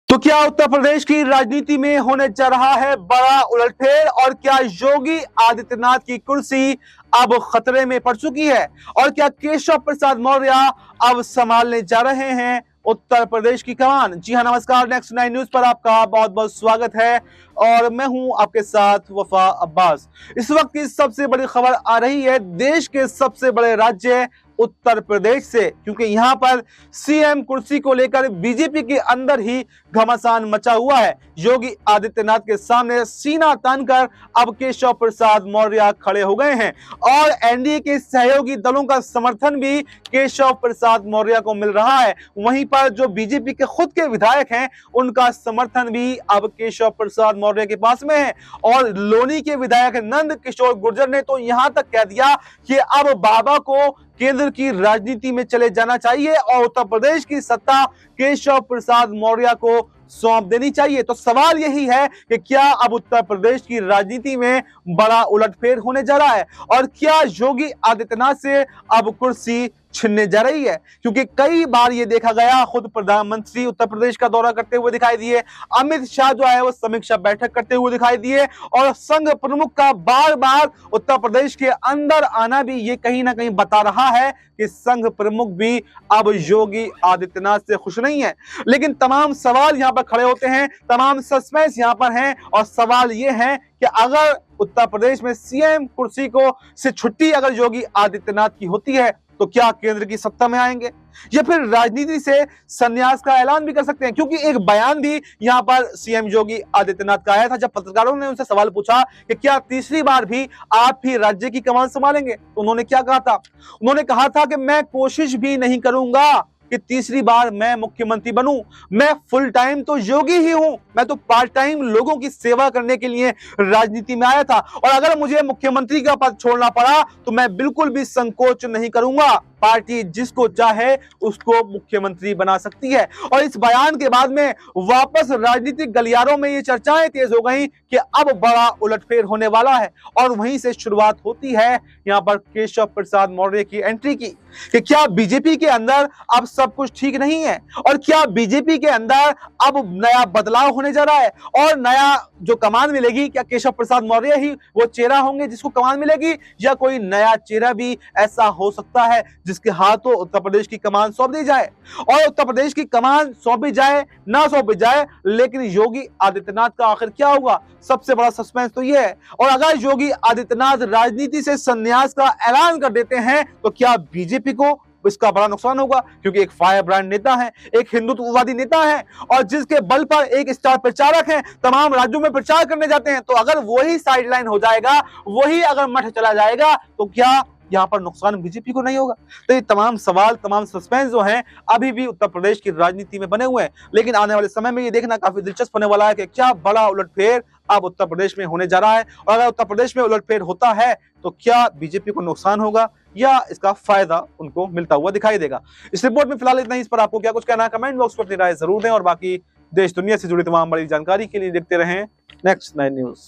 तो क्या उत्तर प्रदेश की राजनीति में होने जा रहा है बड़ा उलटफेर और क्या योगी आदित्यनाथ की कुर्सी अब खतरे में पड़ चुकी है और क्या केशव प्रसाद मौर्य अब संभालने जा रहे हैं उत्तर प्रदेश की कमान। जी हां, नमस्कार। नेक्स्ट 9 न्यूज पर आपका बहुत बहुत स्वागत है और मैं हूं आपके साथ वफा अब्बास। इस वक्त की सबसे बड़ी खबर आ रही है देश के सबसे बड़े राज्य उत्तर प्रदेश से, क्योंकि यहां पर सीएम कुर्सी को लेकर बीजेपी के अंदर ही घमासान मचा हुआ है। योगी आदित्यनाथ के सामने सीना तानकर अब केशव प्रसाद मौर्य खड़े हो गए हैं और एनडीए के सहयोगी दलों का समर्थन भी केशव प्रसाद मौर्य को मिल रहा है। वहीं पर जो बीजेपी के खुद के विधायक हैं उनका समर्थन भी अब केशव प्रसाद मौर्य के पास में है और लोनी के विधायक नंद किशोर गुर्जर ने तो यहां तक कह दिया कि अब बाबा को केंद्र की राजनीति में चले जाना चाहिए और उत्तर प्रदेश की सत्ता केशव प्रसाद मौर्य को सौंप देनी चाहिए। तो सवाल यही है कि क्या अब उत्तर प्रदेश की राजनीति में बड़ा उलटफेर होने जा रहा है और क्या योगी आदित्यनाथ से अब कुर्सी छिनने जा रही है, क्योंकि कई बार ये देखा गया, खुद प्रधानमंत्री उत्तर प्रदेश का दौरा करते हुए दिखाई दिए, अमित शाह जो है वो समीक्षा बैठक करते हुए दिखाई दिए और संघ प्रमुख का बार बार उत्तर प्रदेश के अंदर आना भी ये कहीं ना कहीं बता रहा है कि संघ प्रमुख भी अब योगी आदित्यनाथ से खुश नहीं है। लेकिन तमाम सवाल यहां पर खड़े होते हैं, तमाम सस्पेंस यहां पर हैं और सवाल ये है कि अगर उत्तर प्रदेश में सीएम कुर्सी को से छुट्टी अगर योगी आदित्यनाथ की होती है तो क्या केंद्र की सत्ता में आएंगे या फिर राजनीति से संन्यास का ऐलान भी कर सकते हैं, क्योंकि एक बयान भी यहां पर सीएम योगी आदित्यनाथ का आया था जब पत्रकारों ने उनसे सवाल पूछा कि क्या तीसरी बार भी आप ही राज्य की कमान संभालेंगे, तो उन्होंने क्या कहा था। उन्होंने कहा था कि मैं कोशिश भी नहीं करूंगा कि तीसरी बार मैं मुख्यमंत्री बनूं, मैं फुल टाइम तो योगी ही हूं, मैं तो पार्ट टाइम लोगों की सेवा करने के लिए राजनीति में आया था और अगर मुझे मुख्यमंत्री का पद छोड़ना पड़ा तो मैं बिल्कुल भी संकोच नहीं करूंगा, पार्टी जिसको चाहे उसको मुख्यमंत्री बना सकती है। और इस बयान के बाद में वापस राजनीतिक गलियारों में ये चर्चाएं तेज हो गई कि अब बड़ा उलटफेर होने वाला है और वहीं से शुरुआत होती है यहां पर केशव प्रसाद मौर्य की एंट्री की कि क्या बीजेपी के अंदर अब सब कुछ ठीक नहीं है और क्या बीजेपी के अंदर अब नया बदलाव होने जा रहा है और नया जो कमान मिलेगी, क्या केशव प्रसाद मौर्य ही वो चेहरा होंगे जिसको कमान मिलेगी या कोई नया चेहरा भी ऐसा हो सकता है जिसके हाथों उत्तर प्रदेश की कमान सौंप दी जाए। और उत्तर प्रदेश की कमान सौंपी जाए ना सौंपी जाए, लेकिन योगी आदित्यनाथ का आखिर क्या होगा, सबसे बड़ा सस्पेंस तो यह है। और अगर योगी आदित्यनाथ राजनीति से संन्यास का ऐलान कर देते हैं तो क्या बीजेपी को इसका बड़ा नुकसान होगा, क्योंकि एक फायर ब्रांड नेता है, एक हिंदुत्ववादी नेता है और जिसके बल पर एक स्टार प्रचारक है, तमाम राज्यों में प्रचार करने जाते हैं। तो अगर वही साइडलाइन हो जाएगा, वही अगर मठ चला जाएगा तो क्या यहां पर नुकसान बीजेपी को नहीं होगा। तो ये तमाम सवाल, तमाम सस्पेंस जो हैं अभी भी उत्तर प्रदेश की राजनीति में बने हुए हैं, लेकिन आने वाले समय में ये देखना काफी दिलचस्प होने वाला है कि क्या बड़ा उलटफेर अब उत्तर प्रदेश में होने जा रहा है और अगर उत्तर प्रदेश में उलटफेर होता है तो क्या बीजेपी को नुकसान होगा या इसका फायदा उनको मिलता हुआ दिखाई देगा। इस रिपोर्ट में फिलहाल इतना ही। इस पर आपको क्या कुछ कहना है कमेंट बॉक्स में अपनी राय जरूर दें और बाकी देश दुनिया से जुड़ी तमाम बड़ी जानकारी के लिए देखते रहें नेक्स्ट 9 न्यूज।